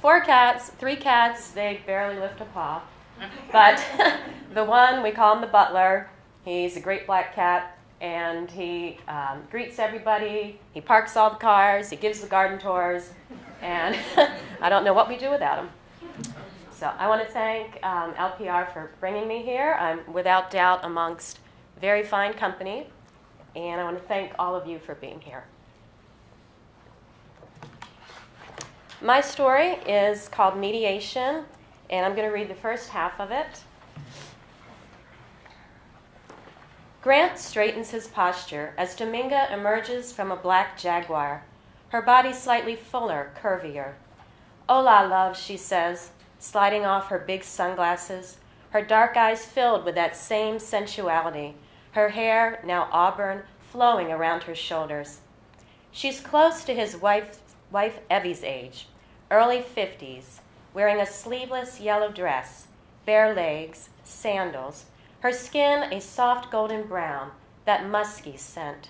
4 cats, 3 cats, they barely lift a paw. But the one, we call him the butler. He's a great black cat, and he greets everybody. He parks all the cars. He gives the garden tours. And I don't know what we do without him. So I want to thank LPR for bringing me here. I'm without doubt amongst very fine company. And I want to thank all of you for being here. My story is called Mediation, and I'm going to read the first half of it. Grant straightens his posture as Dominga emerges from a black Jaguar, her body slightly fuller, curvier. "Hola, love," she says, sliding off her big sunglasses, her dark eyes filled with that same sensuality, her hair, now auburn, flowing around her shoulders. She's close to his wife Evie's age, early 50s, wearing a sleeveless yellow dress, bare legs, sandals, her skin a soft golden brown, that musky scent.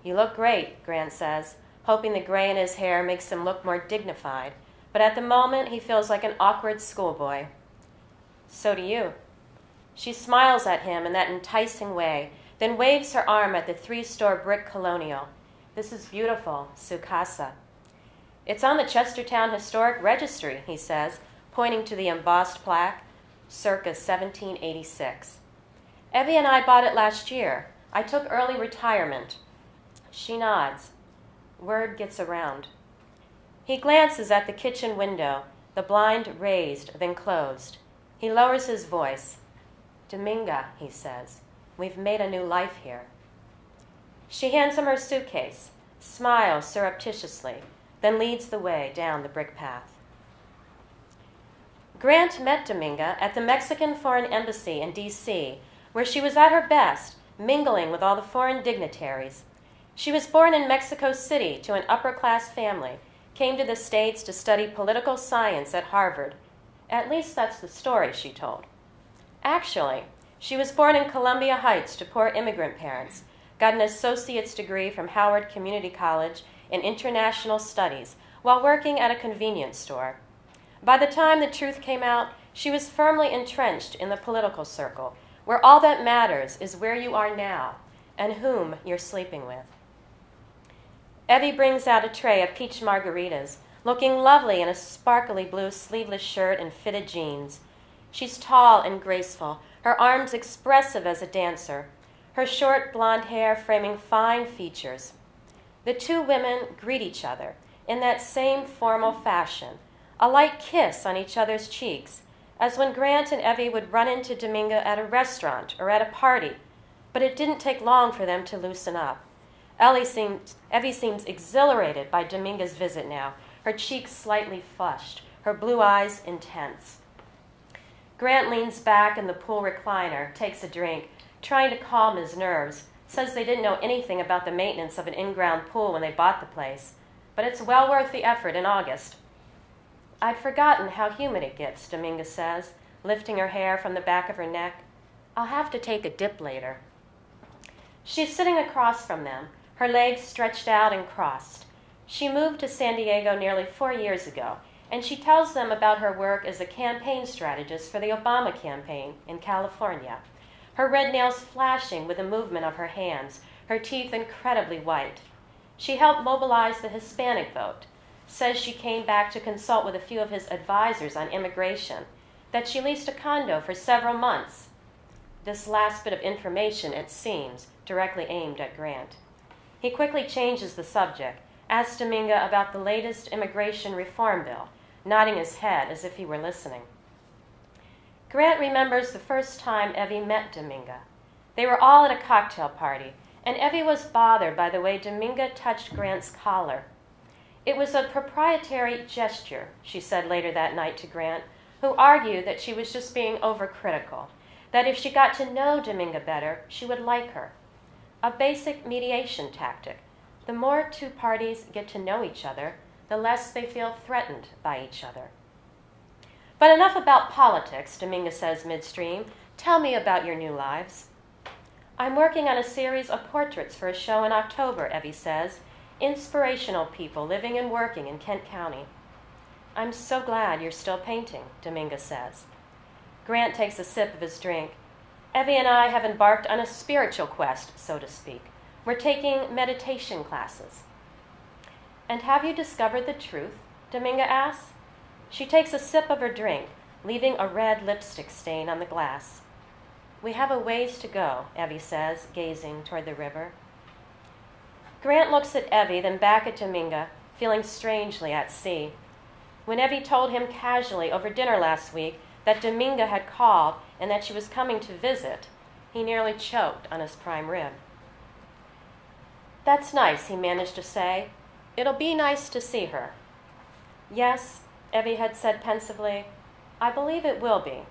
"You look great," Grant says, hoping the gray in his hair makes him look more dignified, but at the moment he feels like an awkward schoolboy. "So do you." She smiles at him in that enticing way, then waves her arm at the 3-store brick colonial. "This is beautiful, su casa." "It's on the Chestertown Historic Registry," he says, pointing to the embossed plaque, circa 1786. "Evie and I bought it last year. I took early retirement." She nods. Word gets around. He glances at the kitchen window, the blind raised, then closed. He lowers his voice. "Dominga," he says, "we've made a new life here." She hands him her suitcase, smiles surreptitiously, then leads the way down the brick path. Grant met Dominga at the Mexican Foreign Embassy in D.C., where she was at her best, mingling with all the foreign dignitaries. She was born in Mexico City to an upper-class family, came to the States to study political science at Harvard. At least that's the story she told. Actually, she was born in Columbia Heights to poor immigrant parents, got an associate's degree from Howard Community College in International Studies while working at a convenience store. By the time the truth came out, she was firmly entrenched in the political circle, where all that matters is where you are now and whom you're sleeping with. Evie brings out a tray of peach margaritas, looking lovely in a sparkly blue sleeveless shirt and fitted jeans. She's tall and graceful, her arms expressive as a dancer, her short blonde hair framing fine features. The two women greet each other in that same formal fashion, a light kiss on each other's cheeks, as when Grant and Evie would run into Dominga at a restaurant or at a party, but it didn't take long for them to loosen up. Evie seems exhilarated by Dominga's visit now, her cheeks slightly flushed, her blue eyes intense. Grant leans back in the pool recliner, takes a drink, trying to calm his nerves, says they didn't know anything about the maintenance of an in-ground pool when they bought the place, but it's well worth the effort in August. "I'd forgotten how humid it gets," Dominga says, lifting her hair from the back of her neck. "I'll have to take a dip later." She's sitting across from them, her legs stretched out and crossed. She moved to San Diego nearly 4 years ago, and she tells them about her work as a campaign strategist for the Obama campaign in California, her red nails flashing with the movement of her hands, her teeth incredibly white. She helped mobilize the Hispanic vote, says she came back to consult with a few of his advisors on immigration, that she leased a condo for several months. This last bit of information, it seems, directly aimed at Grant. He quickly changes the subject, asks Dominga about the latest immigration reform bill, nodding his head as if he were listening. Grant remembers the first time Evie met Dominga. They were all at a cocktail party, and Evie was bothered by the way Dominga touched Grant's collar. "It was a proprietary gesture," she said later that night to Grant, who argued that she was just being overcritical, that if she got to know Dominga better, she would like her. A basic mediation tactic. The more two parties get to know each other, the less they feel threatened by each other. "But enough about politics," Dominga says midstream. "Tell me about your new lives." "I'm working on a series of portraits for a show in October," Evie says. "Inspirational people living and working in Kent County." I'm so glad you're still painting, Dominga says. Grant takes a sip of his drink. Evie and I have embarked on a spiritual quest, so to speak. We're taking meditation classes. And have you discovered the truth? Dominga asks. She takes a sip of her drink, leaving a red lipstick stain on the glass. We have a ways to go, Evie says, gazing toward the river. Grant looks at Evie, then back at Dominga, feeling strangely at sea. When Evie told him casually over dinner last week that Dominga had called and that she was coming to visit, he nearly choked on his prime rib. That's nice, he managed to say. It'll be nice to see her. Yes, Evie had said pensively, I believe it will be.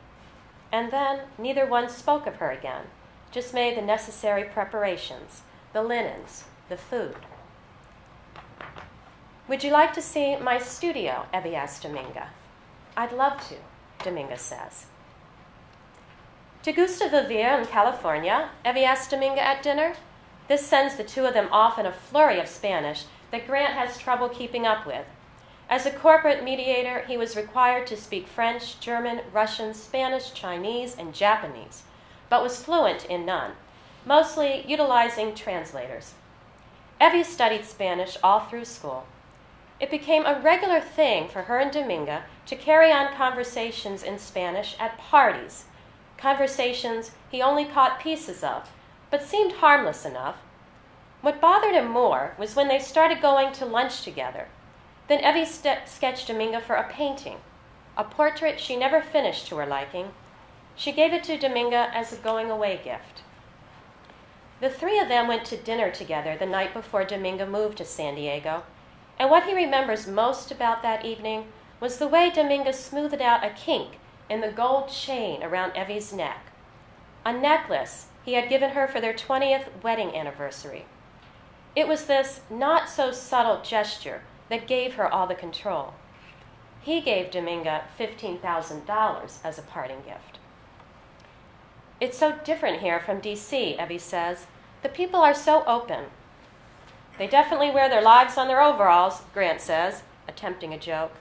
And then neither one spoke of her again, just made the necessary preparations, the linens, the food. Would you like to see my studio? Evie asked Dominga. I'd love to, Dominga says. ¿Te gusta vivir in California? Evie asked Dominga at dinner. This sends the two of them off in a flurry of Spanish that Grant has trouble keeping up with. As a corporate mediator, he was required to speak French, German, Russian, Spanish, Chinese, and Japanese, but was fluent in none, mostly utilizing translators. Evie studied Spanish all through school. It became a regular thing for her and Dominga to carry on conversations in Spanish at parties, conversations he only caught pieces of, but seemed harmless enough. What bothered him more was when they started going to lunch together. Then Evie sketched Dominga for a painting, a portrait she never finished to her liking. She gave it to Dominga as a going-away gift. The three of them went to dinner together the night before Dominga moved to San Diego, and what he remembers most about that evening was the way Dominga smoothed out a kink in the gold chain around Evie's neck, a necklace he had given her for their 20th wedding anniversary. It was this not-so-subtle gesture that gave her all the control. He gave Dominga $15,000 as a parting gift. It's so different here from D.C., Evie says. The people are so open. They definitely wear their lives on their overalls, Grant says, attempting a joke.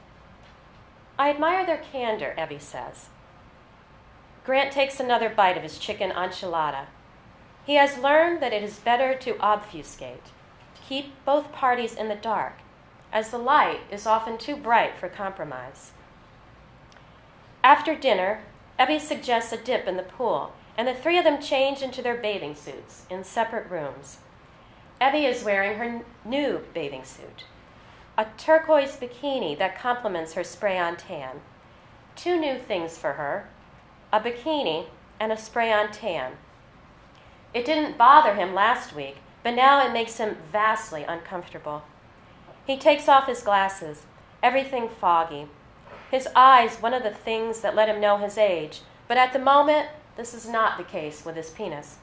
I admire their candor, Evie says. Grant takes another bite of his chicken enchilada. He has learned that it is better to obfuscate, keep both parties in the dark, as the light is often too bright for compromise. After dinner, Evie suggests a dip in the pool, and the three of them change into their bathing suits in separate rooms. Evie is wearing her new bathing suit, a turquoise bikini that complements her spray-on tan. Two new things for her, a bikini and a spray-on tan. It didn't bother him last week, but now it makes him vastly uncomfortable. He takes off his glasses, everything foggy. His eyes, one of the things that let him know his age, but at the moment, this is not the case with his penis.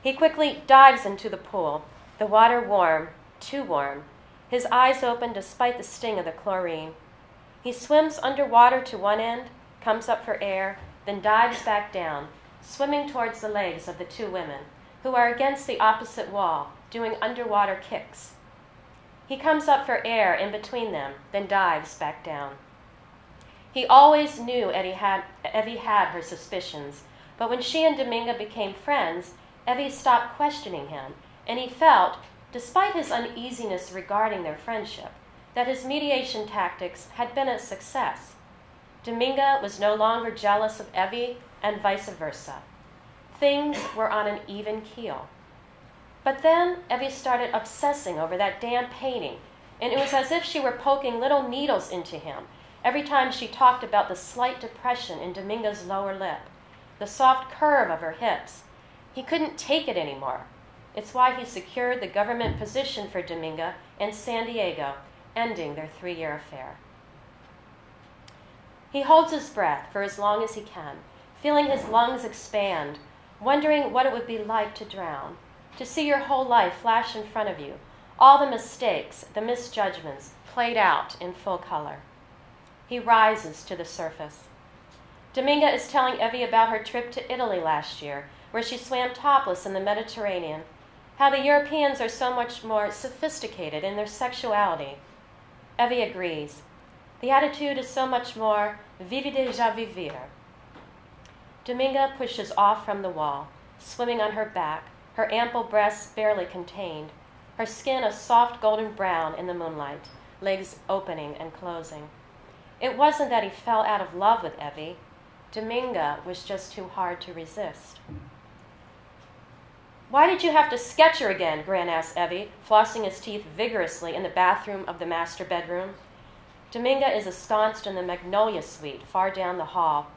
He quickly dives into the pool, the water warm, too warm, his eyes open despite the sting of the chlorine. He swims underwater to one end, comes up for air, then dives back down, swimming towards the legs of the two women, who are against the opposite wall, doing underwater kicks. He comes up for air in between them, then dives back down. He always knew Evie had her suspicions, but when she and Dominga became friends, Evie stopped questioning him, and he felt, despite his uneasiness regarding their friendship, that his mediation tactics had been a success. Dominga was no longer jealous of Evie, and vice versa. Things were on an even keel. But then Evie started obsessing over that damn painting, and it was as if she were poking little needles into him every time she talked about the slight depression in Dominga's lower lip, the soft curve of her hips. He couldn't take it anymore. It's why he secured the government position for Dominga in San Diego, ending their 3-year affair. He holds his breath for as long as he can, feeling his lungs expand, wondering what it would be like to drown, to see your whole life flash in front of you, all the mistakes, the misjudgments, played out in full color. He rises to the surface. Dominga is telling Evie about her trip to Italy last year, where she swam topless in the Mediterranean, how the Europeans are so much more sophisticated in their sexuality. Evie agrees. The attitude is so much more vivre déjà vivre. Dominga pushes off from the wall, swimming on her back, her ample breasts barely contained, her skin a soft golden brown in the moonlight, legs opening and closing. It wasn't that he fell out of love with Evie. Dominga was just too hard to resist. "Why did you have to sketch her again?" Grant asked Evie, flossing his teeth vigorously in the bathroom of the master bedroom. Dominga is ensconced in the Magnolia Suite, far down the hall.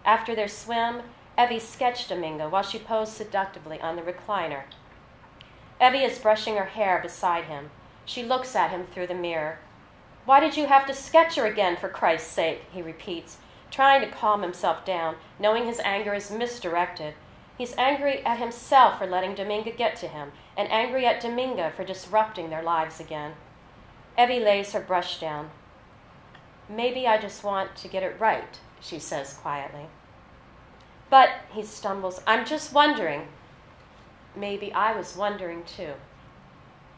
After their swim, Evie sketched Dominga while she posed seductively on the recliner. Evie is brushing her hair beside him. She looks at him through the mirror. "Why did you have to sketch her again, for Christ's sake?" he repeats, trying to calm himself down, knowing his anger is misdirected. He's angry at himself for letting Dominga get to him, and angry at Dominga for disrupting their lives again. Evie lays her brush down. "Maybe I just want to get it right," she says quietly. "But," he stumbles, "I'm just wondering." Maybe I was wondering too.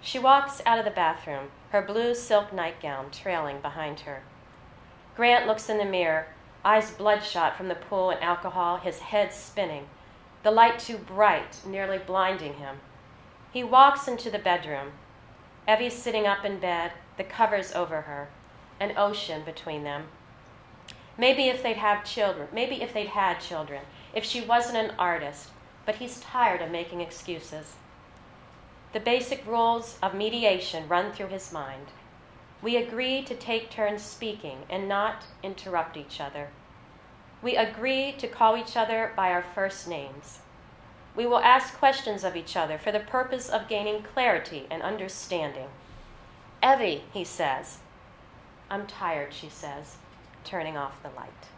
She walks out of the bathroom, her blue silk nightgown trailing behind her. Grant looks in the mirror, eyes bloodshot from the pool and alcohol, his head spinning, the light too bright, nearly blinding him. He walks into the bedroom. Evie's sitting up in bed, the covers over her, an ocean between them. Maybe if they'd had children, if she wasn't an artist, but he's tired of making excuses. The basic rules of mediation run through his mind. We agree to take turns speaking and not interrupt each other. We agree to call each other by our first names. We will ask questions of each other for the purpose of gaining clarity and understanding. "Evie," he says. "I'm tired," she says, turning off the light.